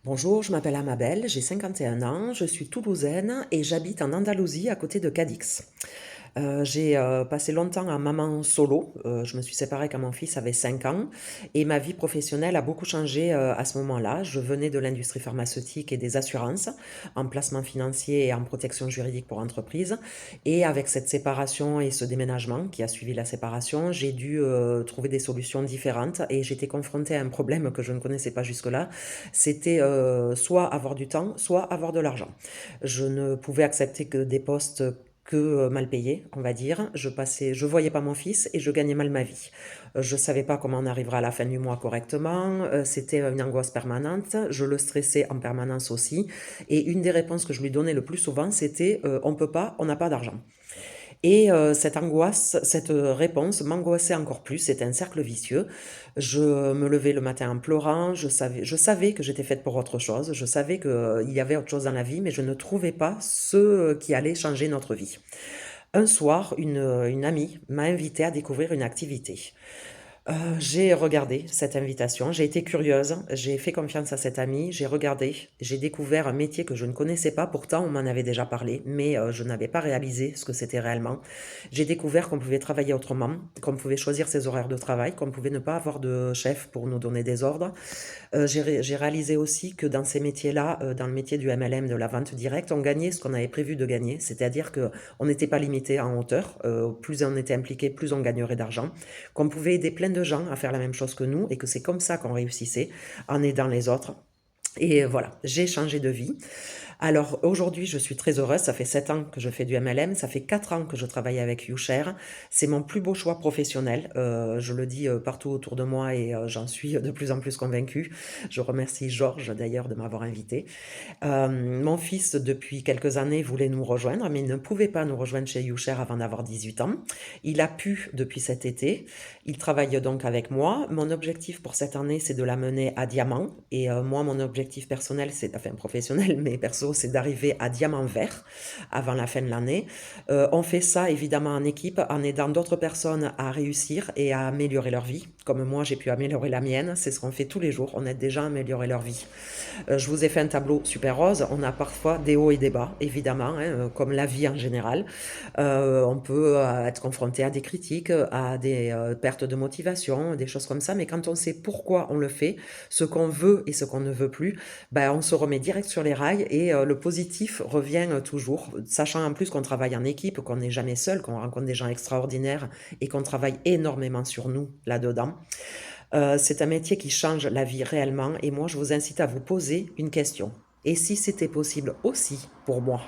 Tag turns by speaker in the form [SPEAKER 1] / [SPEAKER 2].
[SPEAKER 1] Bonjour, je m'appelle Amabel, j'ai 51 ans, je suis toulousaine et j'habite en Andalousie à côté de Cadix. J'ai passé longtemps en maman solo, je me suis séparée quand mon fils avait 5 ans et ma vie professionnelle a beaucoup changé, à ce moment-là. Je venais de l'industrie pharmaceutique et des assurances, en placement financier et en protection juridique pour entreprises, et avec cette séparation et ce déménagement qui a suivi la séparation, j'ai dû, trouver des solutions différentes et j'étais confrontée à un problème que je ne connaissais pas jusque-là. C'était, soit avoir du temps, soit avoir de l'argent. Je ne pouvais accepter que des postes que mal payés, on va dire. Je voyais pas mon fils et je gagnais mal ma vie. Je savais pas comment on arriverait à la fin du mois correctement. C'était une angoisse permanente. Je le stressais en permanence aussi. Et une des réponses que je lui donnais le plus souvent, c'était on peut pas, on n'a pas d'argent. Et cette angoisse, cette réponse m'angoissait encore plus, c'était un cercle vicieux. Je me levais le matin en pleurant, je savais que j'étais faite pour autre chose, je savais qu'il y avait autre chose dans la vie, mais je ne trouvais pas ce qui allait changer notre vie. Un soir, une amie m'a invitée à découvrir une activité. J'ai regardé cette invitation, j'ai été curieuse, j'ai fait confiance à cette amie, j'ai regardé, j'ai découvert un métier que je ne connaissais pas, pourtant on m'en avait déjà parlé, mais je n'avais pas réalisé ce que c'était réellement. J'ai découvert qu'on pouvait travailler autrement, qu'on pouvait choisir ses horaires de travail, qu'on pouvait ne pas avoir de chef pour nous donner des ordres. J'ai réalisé aussi que dans ces métiers-là, dans le métier du MLM, de la vente directe, on gagnait ce qu'on avait prévu de gagner, c'est-à-dire que on n'était pas limité en hauteur, plus on était impliqué, plus on gagnerait d'argent, qu'on pouvait aider plein de gens à faire la même chose que nous et que c'est comme ça qu'on réussissait, en aidant les autres. Et voilà, j'ai changé de vie. Alors aujourd'hui, je suis très heureuse. Ça fait 7 ans que je fais du MLM. Ça fait 4 ans que je travaille avec YouShare. C'est mon plus beau choix professionnel. Je le dis partout autour de moi et j'en suis de plus en plus convaincue. Je remercie Georges d'ailleurs de m'avoir invitée. Mon fils, depuis quelques années, voulait nous rejoindre, mais il ne pouvait pas nous rejoindre chez YouShare avant d'avoir 18 ans. Il a pu depuis cet été. Il travaille donc avec moi. Mon objectif pour cette année, c'est de l'amener à diamant. Et moi, mon objectif personnel, enfin professionnel, mais perso, c'est d'arriver à diamant vert avant la fin de l'année. On fait ça évidemment en équipe, en aidant d'autres personnes à réussir et à améliorer leur vie. Comme moi, j'ai pu améliorer la mienne. C'est ce qu'on fait tous les jours. On aide des gens à améliorer leur vie. Je vous ai fait un tableau super rose. On a parfois des hauts et des bas, évidemment, hein, comme la vie en général. On peut être confronté à des critiques, à des pertes de motivation, des choses comme ça. Mais quand on sait pourquoi on le fait, ce qu'on veut et ce qu'on ne veut plus, ben, on se remet direct sur les rails et le positif revient toujours. Sachant en plus qu'on travaille en équipe, qu'on n'est jamais seul, qu'on rencontre des gens extraordinaires et qu'on travaille énormément sur nous là-dedans. C'est un métier qui change la vie réellement et moi je vous incite à vous poser une question. Et si c'était possible aussi pour moi?